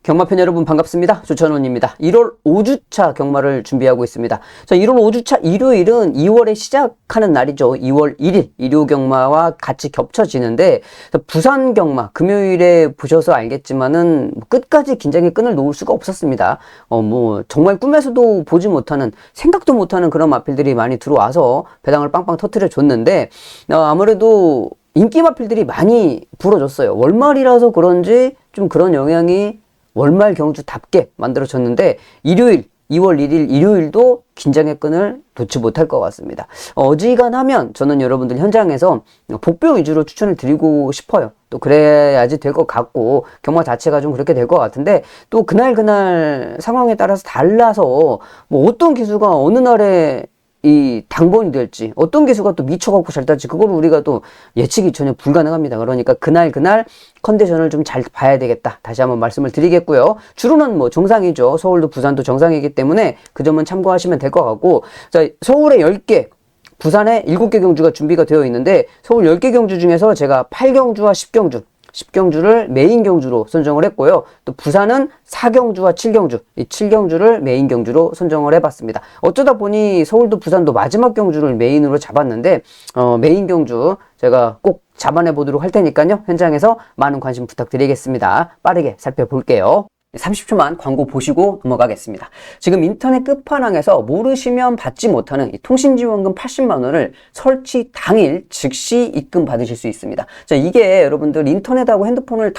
경마팬 여러분 반갑습니다. 조천원입니다. 1월 5주차 경마를 준비하고 있습니다. 자, 1월 5주차 일요일은 2월에 시작하는 날이죠. 2월 1일 일요 경마와 같이 겹쳐지는데 부산 경마 금요일에 보셔서 알겠지만은 끝까지 긴장의 끈을 놓을 수가 없었습니다. 정말 꿈에서도 보지 못하는 생각도 못하는 그런 마필들이 많이 들어와서 배당을 빵빵 터트려 줬는데 아무래도 인기 마필들이 많이 불어줬어요. 월말이라서 그런지 좀 그런 영향이 월말 경주답게 만들어졌는데 일요일 2월 1일 일요일도 긴장의 끈을 놓지 못할 것 같습니다. 어지간하면 저는 여러분들 현장에서 복병 위주로 추천을 드리고 싶어요. 또 그래야지 될 것 같고 경마 자체가 좀 그렇게 될 것 같은데 또 그날 상황에 따라서 달라서 어떤 기수가 어느 날에 이 당번이 될지 어떤 기수가 또 미쳐갖고 잘 딸지 그걸 우리가 또 예측이 전혀 불가능합니다. 그러니까 그날 컨디션을 좀 잘 봐야 되겠다. 다시 한번 말씀을 드리겠고요. 주로는 정상이죠. 서울도 부산도 정상이기 때문에 그 점은 참고하시면 될 것 같고, 자, 서울에 10개 부산에 7개 경주가 준비가 되어 있는데 서울 10개 경주 중에서 제가 8경주와 10경주를 메인 경주로 선정을 했고요. 또 부산은 4경주와 7경주, 이 7경주를 메인 경주로 선정을 해봤습니다. 어쩌다 보니 서울도 부산도 마지막 경주를 메인으로 잡았는데 메인 경주 제가 꼭 잡아내 보도록 할 테니까요. 현장에서 많은 관심 부탁드리겠습니다. 빠르게 살펴볼게요. 30초만 광고 보시고 넘어가겠습니다. 지금 인터넷 끝판왕에서 모르시면 받지 못하는 이 통신지원금 80만 원을 설치 당일 즉시 입금 받으실 수 있습니다. 자, 이게 여러분들 인터넷하고 핸드폰을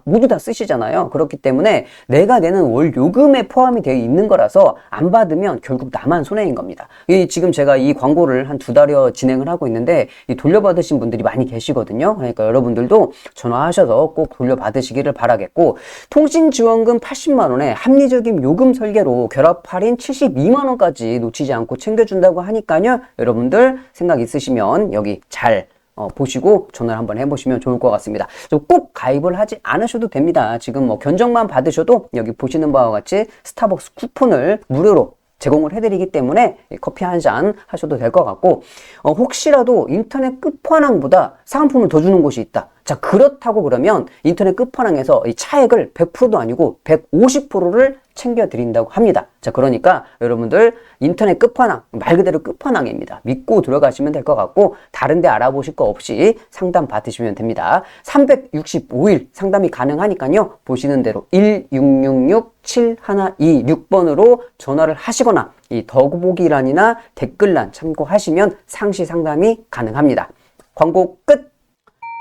모두 다 쓰시잖아요. 그렇기 때문에 내가 내는 월 요금에 포함이 되어 있는 거라서 안 받으면 결국 나만 손해인 겁니다. 지금 제가 이 광고를 한 2달여 진행을 하고 있는데 돌려받으신 분들이 많이 계시거든요. 그러니까 여러분들도 전화하셔서 꼭 돌려받으시기를 바라겠고, 통신지원금 80만 원에 합리적인 요금 설계로 결합 할인 72만 원까지 놓치지 않고 챙겨준다고 하니까요. 여러분들 생각 있으시면 여기 잘 보시고 전화를 한번 해보시면 좋을 것 같습니다. 꼭 가입을 하지 않으셔도 됩니다. 지금 견적만 받으셔도 여기 보시는 바와 같이 스타벅스 쿠폰을 무료로 제공을 해드리기 때문에 커피 한 잔 하셔도 될 것 같고, 혹시라도 인터넷 끝판왕보다 상품을 더 주는 곳이 있다. 자, 그렇다고 그러면 인터넷 끝판왕에서 이 차액을 100%도 아니고 150%를 챙겨드린다고 합니다. 자, 그러니까 여러분들 인터넷 끝판왕, 말 그대로 끝판왕입니다. 믿고 들어가시면 될 것 같고, 다른 데 알아보실 거 없이 상담 받으시면 됩니다. 365일 상담이 가능하니까요. 보시는 대로 1666-7126번으로 전화를 하시거나 이 더보기란이나 댓글란 참고하시면 상시 상담이 가능합니다. 광고 끝!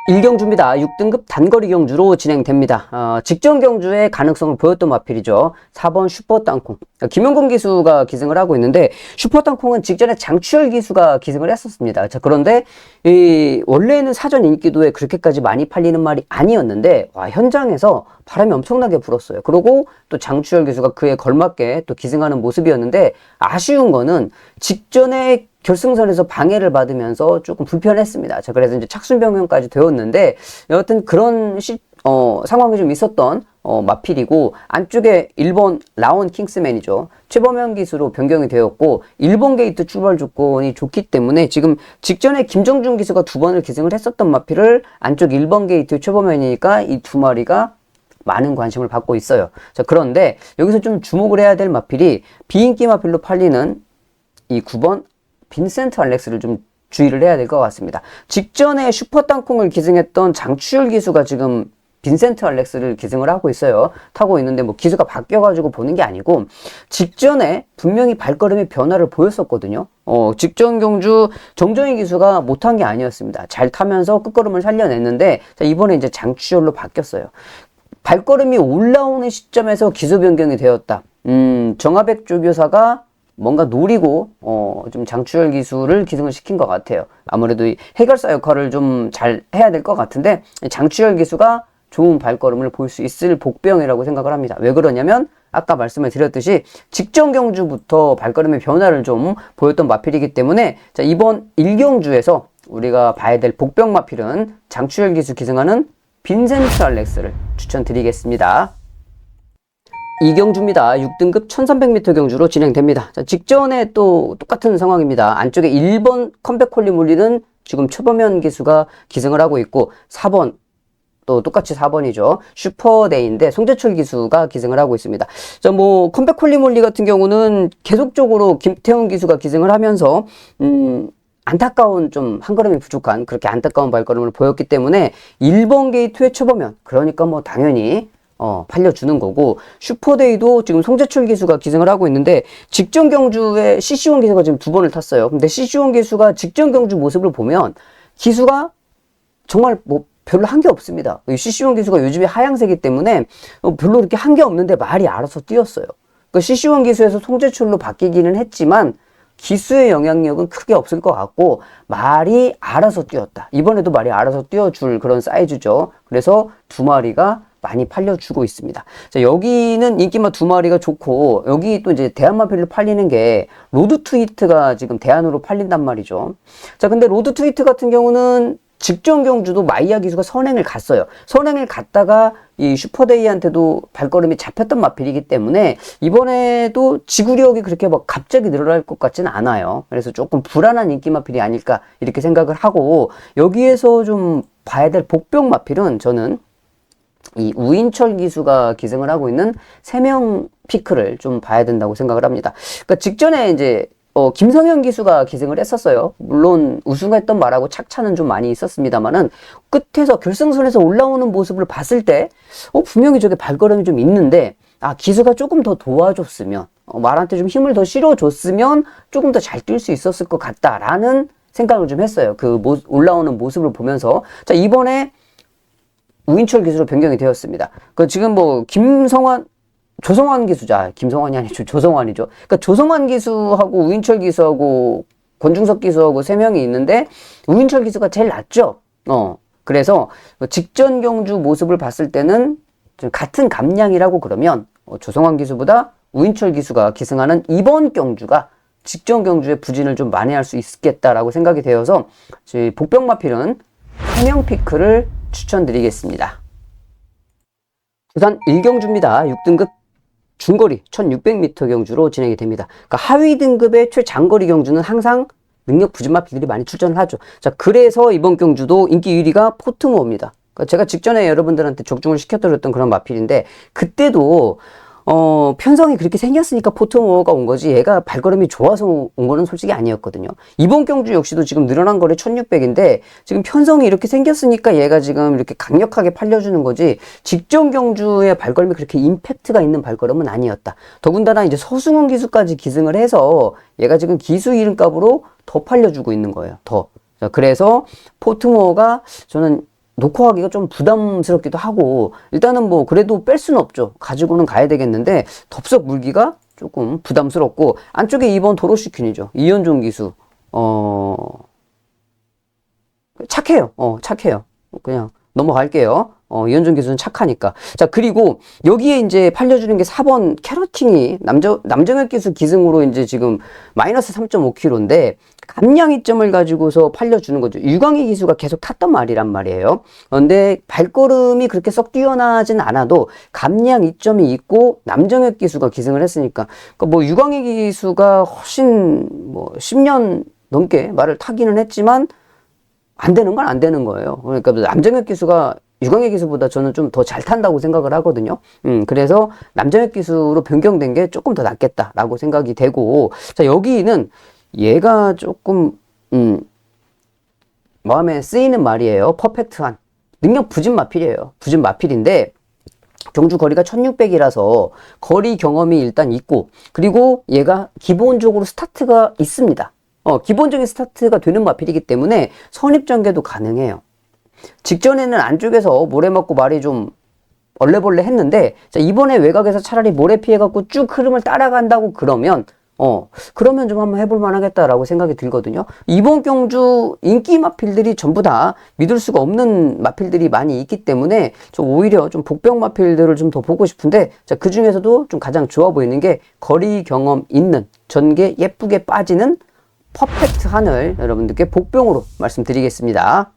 1경주입니다. 6등급 단거리 경주로 진행됩니다. 직전 경주의 가능성을 보였던 마필이죠. 4번 슈퍼 땅콩. 김영건 기수가 기승을 하고 있는데, 슈퍼 땅콩은 직전에 장추열 기수가 기승을 했었습니다. 자, 그런데 원래는 사전 인기도에 그렇게까지 많이 팔리는 말이 아니었는데, 현장에서 바람이 엄청나게 불었어요. 그리고 또 장추열 기수가 그에 걸맞게 또 기승하는 모습이었는데, 아쉬운 거는 직전에 결승선에서 방해를 받으면서 조금 불편했습니다. 자, 그래서 이제 착순 변경까지 되었는데, 여하튼 그런 상황이 좀 있었던 마필이고, 안쪽에 1번 라온 킹스맨이죠. 최범현 기수로 변경이 되었고, 1번 게이트 출발 조건이 좋기 때문에 지금 직전에 김정준 기수가 2번을 기승을 했었던 마필을 안쪽 1번 게이트 최범현이니까 이 두 마리가 많은 관심을 받고 있어요. 자, 그런데 여기서 좀 주목을 해야 될 마필이 비인기 마필로 팔리는 이 9번 빈센트 알렉스를 좀 주의를 해야 될 것 같습니다. 직전에 슈퍼 땅콩을 기승했던 장추열 기수가 지금 빈센트 알렉스를 기승을 하고 있어요. 타고 있는데 기수가 바뀌어가지고 보는 게 아니고, 직전에 분명히 발걸음의 변화를 보였었거든요. 직전 경주 정정희 기수가 못한 게 아니었습니다. 잘 타면서 끝걸음을 살려냈는데, 자, 이번에 이제 장추열로 바뀌었어요. 발걸음이 올라오는 시점에서 기수 변경이 되었다. 정하백 조교사가 뭔가 노리고 좀 장추열 기수를 기승을 시킨 것 같아요. 아무래도 이 해결사 역할을 좀 잘 해야 될 것 같은데, 장추열 기수가 좋은 발걸음을 볼 수 있을 복병이라고 생각을 합니다. 왜 그러냐면 아까 말씀을 드렸듯이 직전 경주부터 발걸음의 변화를 좀 보였던 마필이기 때문에, 자, 이번 1경주에서 우리가 봐야 될 복병 마필은 장추열 기수 기승하는 빈센트 알렉스를 추천드리겠습니다. 2경주입니다. 6등급 1300m 경주로 진행됩니다. 자, 직전에 또 똑같은 상황입니다. 안쪽에 1번 컴백홀리 물리는 지금 최범현 기수가 기승을 하고 있고, 4번 또 똑같이 4번이죠. 슈퍼데이인데 송재철 기수가 기승을 하고 있습니다. 자, 뭐 컴백 홀리몰리 같은 경우는 계속적으로 김태훈 기수가 기승을 하면서 안타까운 좀 한 걸음이 부족한 그렇게 안타까운 발걸음을 보였기 때문에 1번 게이트에 쳐보면 그러니까 뭐 당연히 팔려주는 거고, 슈퍼데이도 지금 송재철 기수가 기승을 하고 있는데 직전 경주에 CC1 기수가 지금 2번을 탔어요. 근데 CC1 기수가 직전 경주 모습을 보면 기수가 정말 뭐 별로 한 게 없습니다. CC1 기수가 요즘에 하향세기 때문에 별로 이렇게 한 게 없는데 말이 알아서 뛰었어요. 그 CC1 기수에서 송재철로 바뀌기는 했지만 기수의 영향력은 크게 없을 것 같고 말이 알아서 뛰었다. 이번에도 말이 알아서 뛰어줄 그런 사이즈죠. 그래서 2마리가 많이 팔려주고 있습니다. 자, 여기는 인기마 2마리가 좋고, 여기 또 이제 대한마필로 팔리는 게 로드 투 히트가 지금 대안으로 팔린단 말이죠. 자, 근데 로드 투 히트 같은 경우는 직전 경주도 마이야 기수가 선행을 갔어요. 선행을 갔다가 이 슈퍼데이한테도 발걸음이 잡혔던 마필이기 때문에 이번에도 지구력이 그렇게 막 갑자기 늘어날 것 같지는 않아요. 그래서 조금 불안한 인기 마필이 아닐까 이렇게 생각을 하고, 여기에서 좀 봐야 될 복병 마필은 저는 이 우인철 기수가 기승을 하고 있는 3명 피크를 좀 봐야 된다고 생각을 합니다. 그러니까 직전에 이제 김성현 기수가 기승을 했었어요. 물론 우승했던 말하고 착차는 좀 많이 있었습니다만은 끝에서 결승선에서 올라오는 모습을 봤을 때 분명히 저게 발걸음이 좀 있는데, 기수가 조금 더 도와줬으면, 말한테 좀 힘을 더 실어줬으면 조금 더 잘 뛸 수 있었을 것 같다라는 생각을 좀 했어요. 그 올라오는 모습을 보면서. 자, 이번에 우인철 기수로 변경이 되었습니다. 지금 뭐 조성환 기수자, 김성환이 아니죠. 조성환이죠. 그러니까 조성환 기수하고 우인철 기수하고 권중석 기수하고 3명이 있는데 우인철 기수가 제일 낫죠. 그래서 직전 경주 모습을 봤을 때는 좀 같은 감량이라고 그러면 조성환 기수보다 우인철 기수가 기승하는 이번 경주가 직전 경주의 부진을 좀 만회할 수 있겠다라고 생각이 되어서 복병마필은 3명 피크를 추천드리겠습니다. 부산 1경주입니다. 6등급 중거리 1600m 경주로 진행이 됩니다. 그러니까 하위 등급의 최장거리 경주는 항상 능력 부진 마필들이 많이 출전을 하죠. 자, 그래서 이번 경주도 인기 1위가 포트모어입니다. 그러니까 제가 직전에 여러분들한테 적중을 시켜드렸던 그런 마필인데, 그때도 편성이 그렇게 생겼으니까 포트모어가 온 거지, 얘가 발걸음이 좋아서 온 거는 솔직히 아니었거든요. 이번 경주 역시도 지금 늘어난 거래 1600인데 지금 편성이 이렇게 생겼으니까 얘가 지금 이렇게 강력하게 팔려주는 거지, 직전 경주의 발걸음이 그렇게 임팩트가 있는 발걸음은 아니었다. 더군다나 이제 서승원 기수까지 기승을 해서 얘가 지금 기수 이름값으로 더 팔려주고 있는 거예요. 더. 자, 그래서 포트모어가 저는 놓고 하기가 좀 부담스럽기도 하고, 일단은 뭐 그래도 뺄 수는 없죠. 가지고는 가야 되겠는데 덥석 물기가 조금 부담스럽고, 안쪽에 2번 도로시퀸이죠. 이현종 기수 착해요. 착해요. 그냥 넘어갈게요. 이현종 기수는 착하니까. 자, 그리고 여기에 이제 팔려주는 게 4번 캐럿킹이 남정혁 기수 기승으로 이제 지금 마이너스 3.5kg인데 감량 이점을 가지고서 팔려주는 거죠. 유광희 기수가 계속 탔던 말이란 말이에요. 그런데 발걸음이 그렇게 썩 뛰어나진 않아도 감량 이점이 있고 남정혁 기수가 기승을 했으니까, 그러니까 뭐 유광희 기수가 훨씬 뭐 10년 넘게 말을 타기는 했지만 안 되는 건 안 되는 거예요. 그러니까 남정혁 기수가 유광희 기수보다 저는 좀 더 잘 탄다고 생각을 하거든요. 그래서 남정혁 기수로 변경된 게 조금 더 낫겠다라고 생각이 되고, 자, 여기는 얘가 조금 마음에 쓰이는 말이에요. 퍼펙트한 능력 부진 마필이에요. 부진 마필인데 경주 거리가 1600이라서 거리 경험이 일단 있고, 그리고 얘가 기본적으로 스타트가 있습니다. 기본적인 스타트가 되는 마필이기 때문에 선입전개도 가능해요. 직전에는 안쪽에서 모래 맞고 말이 좀 얼레벌레 했는데, 자, 이번에 외곽에서 차라리 모래 피해갖고 쭉 흐름을 따라간다고 그러면 그러면 좀 한번 해볼 만하겠다라고 생각이 들거든요. 이번 경주 인기 마필들이 전부 다 믿을 수가 없는 마필들이 많이 있기 때문에 저 오히려 좀 복병 마필들을 좀 더 보고 싶은데, 자, 그 중에서도 좀 가장 좋아 보이는 게 거리 경험 있는 전개 예쁘게 빠지는 퍼펙트 하늘, 여러분들께 복병으로 말씀드리겠습니다.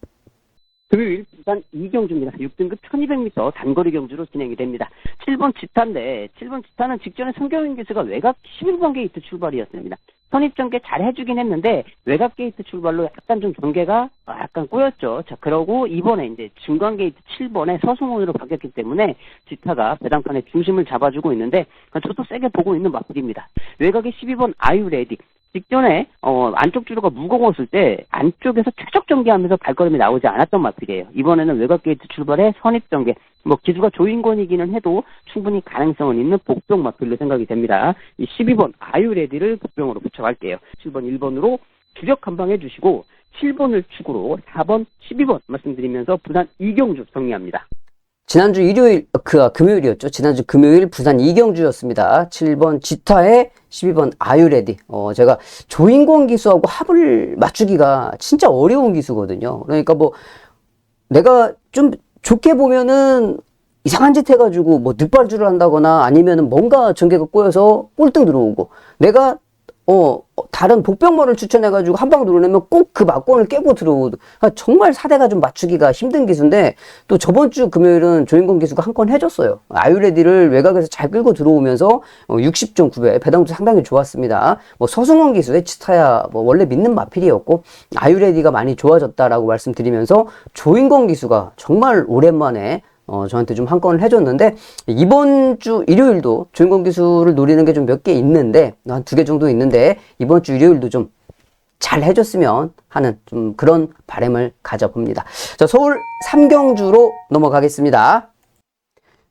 금요일 부산 2경주입니다. 6등급 1200m 단거리 경주로 진행이 됩니다. 7번 지타인데 7번 지타는 직전에 성경인 기수가 외곽 11번 게이트 출발이었습니다. 선입전개 잘 해주긴 했는데 외곽 게이트 출발로 약간 좀 전개가 약간 꼬였죠. 자, 그러고 이번에 이제 중간 게이트 7번에 서승원으로 바뀌었기 때문에 지타가 배당판의 중심을 잡아주고 있는데 저도 세게 보고 있는 마필입니다. 외곽에 12번 아유레디. 직전에 안쪽 주로가 무거웠을 때 안쪽에서 최적 전개하면서 발걸음이 나오지 않았던 마필이에요. 이번에는 외곽 게이트 출발에 선입 전개. 뭐 기수가 조인권이기는 해도 충분히 가능성은 있는 복병 마필로 생각이 됩니다. 이 12번 아유레디를 복병으로 붙여갈게요. 7번 1번으로 주력 한방 해주시고 7번을 축으로 4번 12번 말씀드리면서 부산 이경주 정리합니다. 지난주 금요일이었죠. 지난주 금요일 부산 이경주였습니다. 7번 지타에 12번 아유레디. 제가 조인권 기수하고 합을 맞추기가 진짜 어려운 기수거든요. 그러니까 뭐 내가 좀 좋게 보면은 이상한 짓 해가지고 뭐 늑발주를 한다거나 아니면은 뭔가 전개가 꼬여서 꼴등 들어오고, 내가 다른 복병머를 추천해가지고 한 방 누르려면 꼭 그 막권을 깨고 들어오고, 정말 사대가 좀 맞추기가 힘든 기수인데, 또 저번 주 금요일은 조인권 기수가 한 건 해줬어요. 아유레디를 외곽에서 잘 끌고 들어오면서 60.9배 배당도 상당히 좋았습니다. 뭐 서승원 기수의 치타야 뭐 원래 믿는 마필이었고, 아유레디가 많이 좋아졌다라고 말씀드리면서 조인권 기수가 정말 오랜만에 저한테 좀 한 건을 해줬는데, 이번 주 일요일도 조인권 기수를 노리는 게 좀 몇 개 있는데, 한 2개 정도 있는데, 이번 주 일요일도 좀 잘 해줬으면 하는 좀 그런 바람을 가져봅니다. 자, 서울 삼경주로 넘어가겠습니다.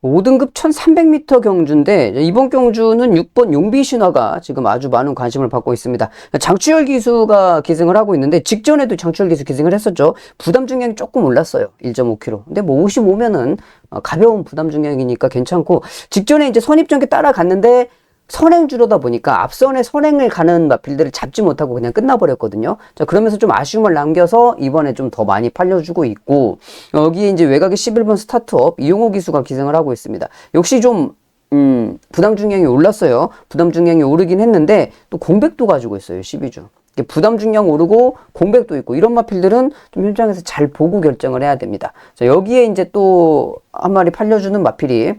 5등급 1300m 경주인데, 이번 경주는 6번 용비신화가 지금 아주 많은 관심을 받고 있습니다. 장추열 기수가 기승을 하고 있는데, 직전에도 장추열 기수 기승을 했었죠. 부담 중량이 조금 올랐어요. 1.5kg. 근데 뭐 55면은 가벼운 부담 중량이니까 괜찮고, 직전에 이제 선입전개 따라갔는데 선행주로다 보니까 앞선에 선행을 가는 마필들을 잡지 못하고 그냥 끝나버렸거든요. 자, 그러면서 좀 아쉬움을 남겨서 이번에 좀 더 많이 팔려주고 있고, 여기에 이제 외곽에 11번 스타트업 이용호 기수가 기승을 하고 있습니다. 역시 좀 부담 중량이 올랐어요. 부담 중량이 오르긴 했는데 또 공백도 가지고 있어요. 12주. 부담 중량 오르고 공백도 있고, 이런 마필들은 좀 현장에서 잘 보고 결정을 해야 됩니다. 자, 여기에 이제 또 한 마리 팔려주는 마필이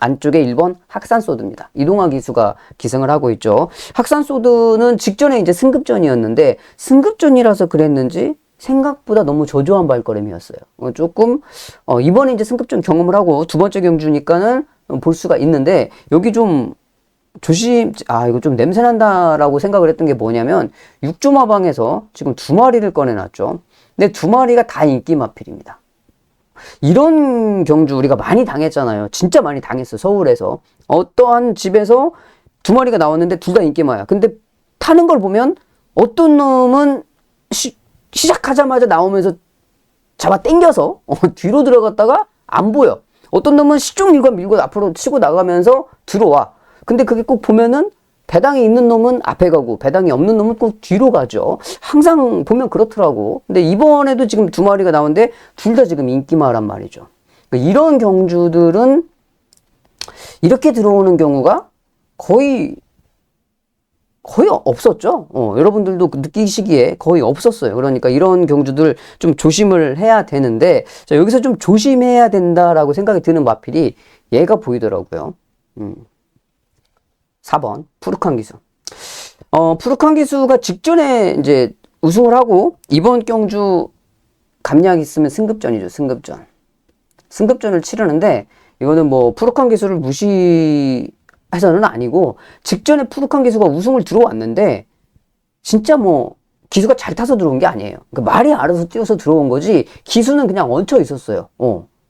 안쪽에 1번 학산소드입니다. 이동화 기수가 기승을 하고 있죠. 학산소드는 직전에 이제 승급전이었는데, 승급전이라서 그랬는지 생각보다 너무 저조한 발걸음이었어요. 조금 이번에 이제 승급전 경험을 하고 두 번째 경주니까는 볼 수가 있는데, 여기 좀 이거 좀 냄새난다라고 생각을 했던 게 뭐냐면, 6조마방에서 지금 2마리를 꺼내놨죠. 근데 2마리가 다 인기 마필입니다. 이런 경주 우리가 많이 당했잖아요. 진짜 많이 당했어. 서울에서 어떠한 집에서 2마리가 나왔는데 둘 다 인기마야. 근데 타는 걸 보면 어떤 놈은 시작하자마자 나오면서 잡아 당겨서 뒤로 들어갔다가 안 보여. 어떤 놈은 시종 밀고 앞으로 치고 나가면서 들어와. 근데 그게 꼭 보면은 배당이 있는 놈은 앞에 가고 배당이 없는 놈은 꼭 뒤로 가죠. 항상 보면 그렇더라고. 근데 이번에도 지금 2마리가 나오는데 둘 다 지금 인기마란 말이죠. 그러니까 이런 경주들은 이렇게 들어오는 경우가 거의 없었죠. 여러분들도 느끼시기에 거의 없었어요. 그러니까 이런 경주들 좀 조심을 해야 되는데, 자, 여기서 좀 조심해야 된다라고 생각이 드는 마필이 얘가 보이더라고요. 4번 푸르칸 기수. 푸르칸 기수가 직전에 이제 우승을 하고 이번 경주 감량 있으면 승급전이죠. 승급전을 치르는데, 이거는 뭐 푸르칸 기수를 무시해서는 아니고, 직전에 푸르칸 기수가 우승을 들어왔는데 진짜 뭐 기수가 잘 타서 들어온 게 아니에요. 그러니까 말이 알아서 뛰어서 들어온 거지, 기수는 그냥 얹혀 있었어요.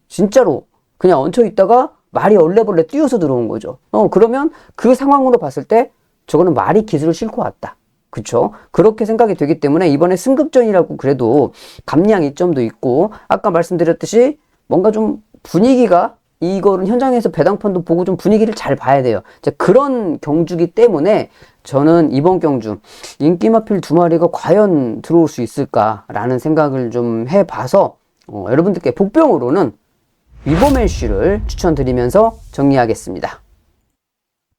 진짜로 그냥 얹혀 있다가 말이 얼레벌레 뛰어서 들어온 거죠. 그러면 그 상황으로 봤을 때 저거는 말이 기술을 싣고 왔다. 그쵸? 그렇게 생각이 되기 때문에 이번에 승급전이라고 그래도 감량 이점도 있고, 아까 말씀드렸듯이 뭔가 좀 분위기가, 이거는 현장에서 배당판도 보고 좀 분위기를 잘 봐야 돼요. 그런 경주기 때문에 저는 이번 경주 인기마필 2마리가 과연 들어올 수 있을까라는 생각을 좀 해봐서 여러분들께 복병으로는 위버맨쉬를 추천드리면서 정리하겠습니다.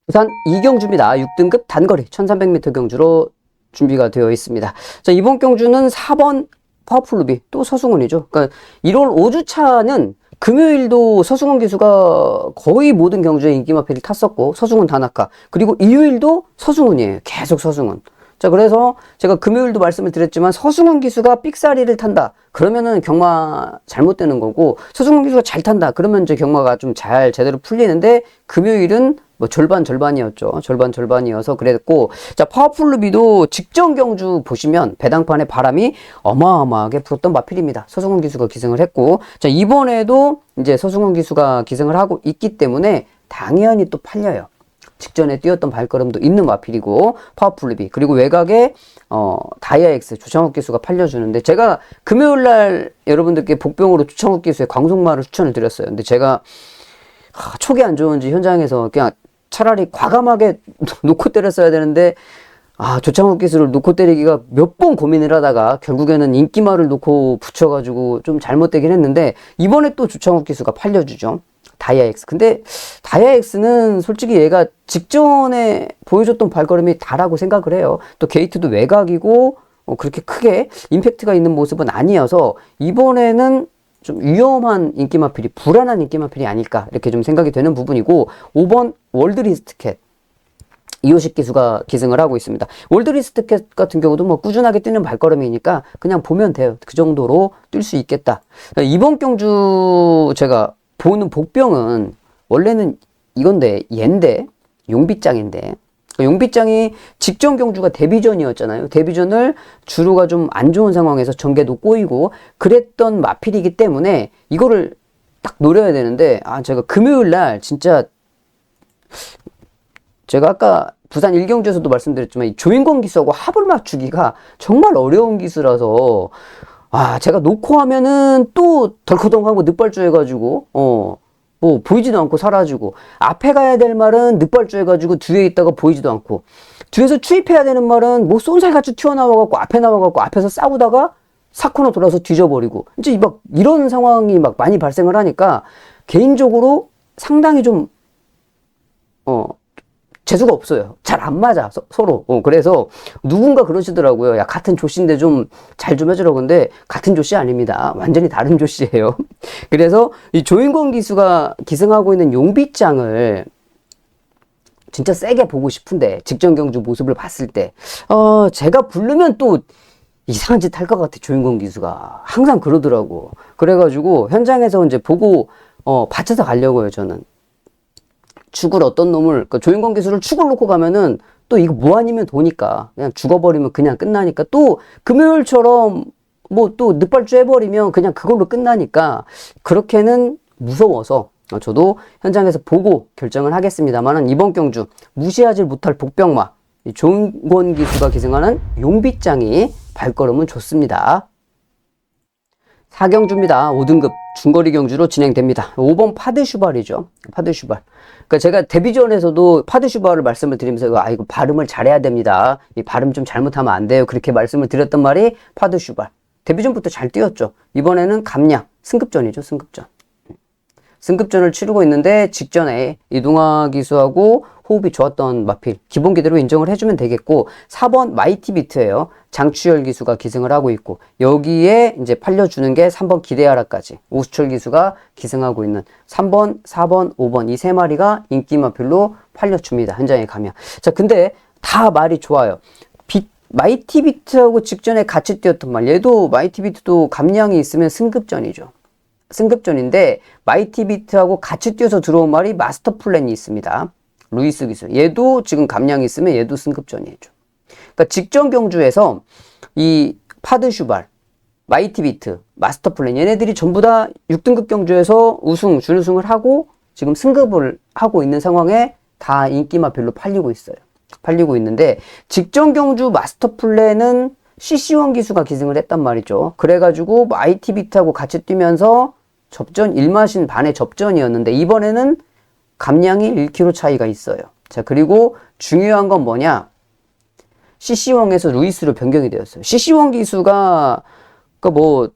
부산 이경주입니다. 6등급 단거리 1300m 경주로 준비가 되어 있습니다. 자, 이번 경주는 4번 파워풀루비, 또 서승훈이죠. 그러니까 1월 5주차는 금요일도 서승훈 기수가 거의 모든 경주에 인기마필을 탔었고, 서승훈 다나카. 그리고 일요일도 서승훈이에요. 계속 서승훈. 자, 그래서 제가 금요일도 말씀을 드렸지만 서승훈 기수가 삑사리를 탄다. 그러면은 경마 잘못되는 거고, 서승훈 기수가 잘 탄다. 그러면 이제 경마가 좀 잘 제대로 풀리는데, 금요일은 뭐 절반이었죠. 절반이어서 그랬고, 자, 파워풀루비도 직전 경주 보시면 배당판에 바람이 어마어마하게 불었던 마필입니다. 서승훈 기수가 기승을 했고, 자, 이번에도 이제 서승훈 기수가 기승을 하고 있기 때문에 당연히 또 팔려요. 직전에 뛰었던 발걸음도 있는 마필이고, 파워풀루비. 그리고 외곽에, 다이아엑스, 조창욱 기수가 팔려주는데, 제가 금요일날 여러분들께 복병으로 조창욱 기수의 광속마를 추천을 드렸어요. 근데 제가, 촉이 안 좋은지 현장에서 그냥 차라리 과감하게 놓고 때렸어야 되는데, 조창욱 기수를 놓고 때리기가 몇 번 고민을 하다가, 결국에는 인기마를 놓고 붙여가지고 좀 잘못되긴 했는데, 이번에 또 조창욱 기수가 팔려주죠. 다이아엑스. 근데 다이아엑스는 솔직히 얘가 직전에 보여줬던 발걸음이 다라고 생각을 해요. 또 게이트도 외곽이고 그렇게 크게 임팩트가 있는 모습은 아니어서 이번에는 좀 위험한 인기마필이, 불안한 인기마필이 아닐까 이렇게 좀 생각이 되는 부분이고, 5번 월드리스트캣 이호식 기수가 기승을 하고 있습니다. 월드리스트캣 같은 경우도 뭐 꾸준하게 뛰는 발걸음이니까 그냥 보면 돼요. 그 정도로 뛸 수 있겠다. 이번 경주 제가 보는 복병은 원래는 이건데 얘인데 용빗장인데, 용빗장이 직전 경주가 데뷔전이었잖아요. 데뷔전을 주루가 좀 안 좋은 상황에서 전개도 꼬이고 그랬던 마필이기 때문에 이거를 딱 노려야 되는데, 제가 금요일날 진짜, 제가 아까 부산 1경주에서도 말씀드렸지만 이 조인권 기수하고 합을 맞추기가 정말 어려운 기수라서, 제가 놓고 하면은 또 덜커덩하고 늑발주 해가지고, 뭐, 보이지도 않고 사라지고, 앞에 가야 될 말은 늑발주 해가지고 뒤에 있다가 보이지도 않고, 뒤에서 추입해야 되는 말은 뭐 쏜살같이 튀어나와갖고 앞에 나와갖고 앞에서 싸우다가 사코너 돌아서 뒤져버리고, 이제 막 이런 상황이 막 많이 발생을 하니까, 개인적으로 상당히 좀, 재수가 없어요. 잘 안 맞아, 서로. 그래서 누군가 그러시더라고요. 야, 같은 조씨인데 좀 잘 좀 해주라고. 근데 같은 조씨 아닙니다. 완전히 다른 조씨예요. 그래서 이 조인권 기수가 기승하고 있는 용빗장을 진짜 세게 보고 싶은데, 직전 경주 모습을 봤을 때, 제가 부르면 또 이상한 짓 할 것 같아, 조인권 기수가. 항상 그러더라고. 그래가지고 현장에서 이제 보고, 받쳐서 가려고요, 저는. 축을 어떤 놈을, 그러니까 조인권 기수를 축을 놓고 가면은 또 이거 뭐 아니면 도니까 그냥 죽어버리면 그냥 끝나니까, 또 금요일처럼 뭐 또 늑발주 해버리면 그냥 그걸로 끝나니까, 그렇게는 무서워서 저도 현장에서 보고 결정을 하겠습니다만은, 이번 경주 무시하지 못할 복병마 조인권 기수가 기승하는 용빗장이 발걸음은 좋습니다. 4경주입니다. 5등급 중거리 경주로 진행됩니다. 5번 파드슈발이죠. 파드슈발. 그러니까 제가 데뷔전에서도 파드슈발을 말씀을 드리면서 이거 발음을 잘해야 됩니다. 이 발음 좀 잘못하면 안 돼요. 그렇게 말씀을 드렸던 말이 파드슈발. 데뷔전부터 잘 뛰었죠. 이번에는 감량, 승급전이죠. 승급전. 승급전을 치르고 있는데 직전에 이동화 기수하고 호흡이 좋았던 마필, 기본 기대로 인정을 해주면 되겠고, 4번 마이티비트예요. 장추열 기수가 기승을 하고 있고, 여기에 이제 팔려주는 게 3번 기대하라까지 오수철 기수가 기승하고 있는 3번, 4번, 5번 이 세 마리가 인기 마필로 팔려줍니다. 현장에 가면. 자, 근데 다 말이 좋아요. 마이티비트하고 직전에 같이 뛰었던 말, 얘도 마이티비트도 감량이 있으면 승급전이죠. 승급전인데 마이티비트하고 같이 뛰어서 들어온 말이 마스터 플랜이 있습니다. 루이스 기수. 얘도 지금 감량이 있으면 얘도 승급전이죠. 그러니까 직전 경주에서 이 파드슈발, 마이티비트, 마스터 플랜 얘네들이 전부 다 6등급 경주에서 우승, 준우승을 하고 지금 승급을 하고 있는 상황에 다 인기마필로 팔리고 있어요. 팔리고 있는데, 직전 경주 마스터 플랜은 CC1 기수가 기승을 했단 말이죠. 그래가지고 마이티비트하고 같이 뛰면서 접전 1마신 반의 접전이었는데, 이번에는 감량이 1kg 차이가 있어요. 자, 그리고 중요한 건 뭐냐? CC1에서 루이스로 변경이 되었어요. CC1 기수가, 뭐,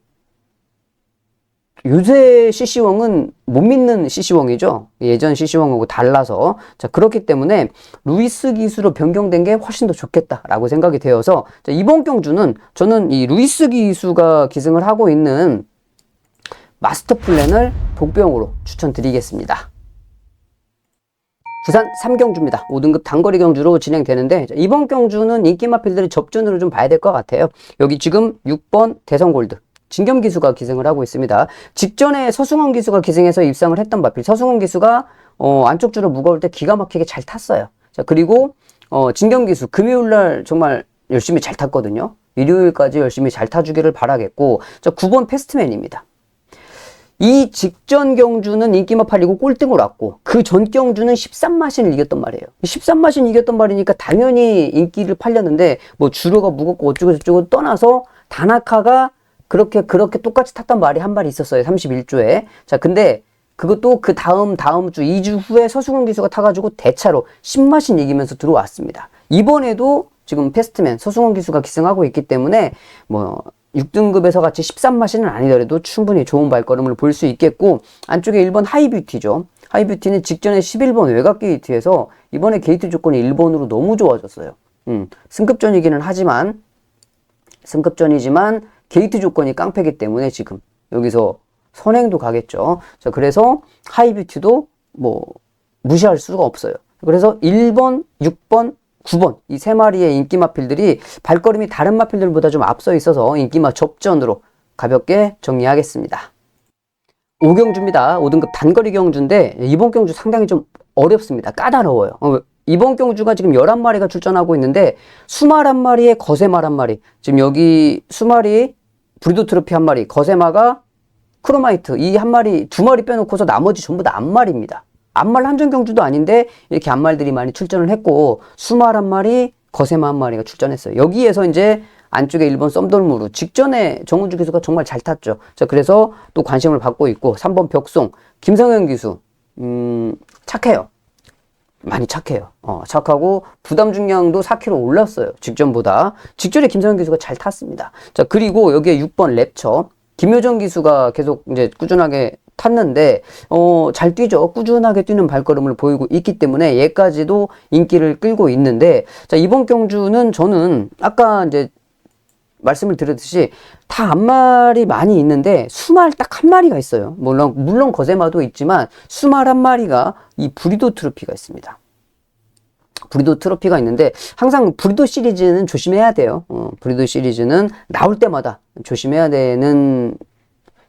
요새 CC1은 못 믿는 CC1이죠. 예전 CC1하고 달라서. 자, 그렇기 때문에 루이스 기수로 변경된 게 훨씬 더 좋겠다라고 생각이 되어서, 자, 이번 경주는 저는 이 루이스 기수가 기승을 하고 있는 마스터 플랜을 복병으로 추천드리겠습니다. 부산 3경주입니다. 5등급 단거리 경주로 진행되는데 이번 경주는 인기 마필들의 접전으로 좀 봐야 될 것 같아요. 여기 지금 6번 대성골드 진겸 기수가 기승을 하고 있습니다. 직전에 서승원 기수가 기승해서 입상을 했던 마필. 서승원 기수가 안쪽 줄을 무거울 때 기가 막히게 잘 탔어요. 자, 그리고 진겸 기수 금요일날 정말 열심히 잘 탔거든요. 일요일까지 열심히 잘 타주기를 바라겠고, 자, 9번 패스트맨입니다. 이 직전 경주는 인기마 팔리고 꼴등을 왔고 그 전 경주는 13마신을 이겼단 말이에요. 13마신 이겼단 말이니까 당연히 인기를 팔렸는데 뭐 주로가 무겁고 어쩌고 저쩌고 떠나서 다나카가 그렇게 똑같이 탔단 말이 한 발이 있었어요. 31조에. 자, 근데 그것도 그 다음 주 2주 후에 서승훈 기수가 타가지고 대차로 10마신 이기면서 들어왔습니다. 이번에도 지금 패스트맨 서승훈 기수가 기승하고 있기 때문에 뭐 6등급에서 같이 13마신은 아니더라도 충분히 좋은 발걸음을 볼 수 있겠고, 안쪽에 1번 하이뷰티죠. 하이뷰티는 직전에 11번 외곽 게이트에서 이번에 게이트 조건이 1번으로 너무 좋아졌어요. 승급전이기는 하지만 승급전이지만 게이트 조건이 깡패기 때문에 지금 여기서 선행도 가겠죠. 자, 그래서 하이뷰티도 뭐 무시할 수가 없어요. 그래서 1번, 6번, 9번 이 세 마리의 인기 마필들이 발걸음이 다른 마필들보다 좀 앞서 있어서 인기마 접전으로 가볍게 정리하겠습니다. 5경주입니다. 5등급 단거리 경주인데 이번 경주 상당히 좀 어렵습니다. 까다로워요. 이번 경주가 지금 11마리가 출전하고 있는데 수말 한 마리에 거세말 한 마리, 지금 여기 수말이 브리도 트로피 한 마리, 거세마가 크로마이트 이 한 마리, 두 마리 빼놓고서 나머지 전부 다 암말입니다. 암말 한정 경주도 아닌데 이렇게 암말들이 많이 출전을 했고 수말 한 마리, 거세마 한 마리가 출전했어요. 여기에서 이제 안쪽에 1번 썸돌무르 직전에 정은주 기수가 정말 잘 탔죠. 자, 그래서 또 관심을 받고 있고 3번 벽송 김성현 기수 착해요. 많이 착해요. 착하고 부담 중량도 4kg 올랐어요. 직전보다. 직전에 김성현 기수가 잘 탔습니다. 자, 그리고 여기에 6번 랩처 김효정 기수가 계속 이제 꾸준하게 탔는데 잘 뛰죠. 꾸준하게 뛰는 발걸음을 보이고 있기 때문에 얘까지도 인기를 끌고 있는데, 자, 이번 경주는 저는 아까 이제 말씀을 드렸듯이 다 앞말이 많이 있는데 수말 딱 한 마리가 있어요. 물론 거세마도 있지만 수말 한 마리가 이 브리도 트로피가 있습니다. 브리도 트로피가 있는데 항상 브리도 시리즈는 조심해야 돼요. 브리도 시리즈는 나올 때마다 조심해야 되는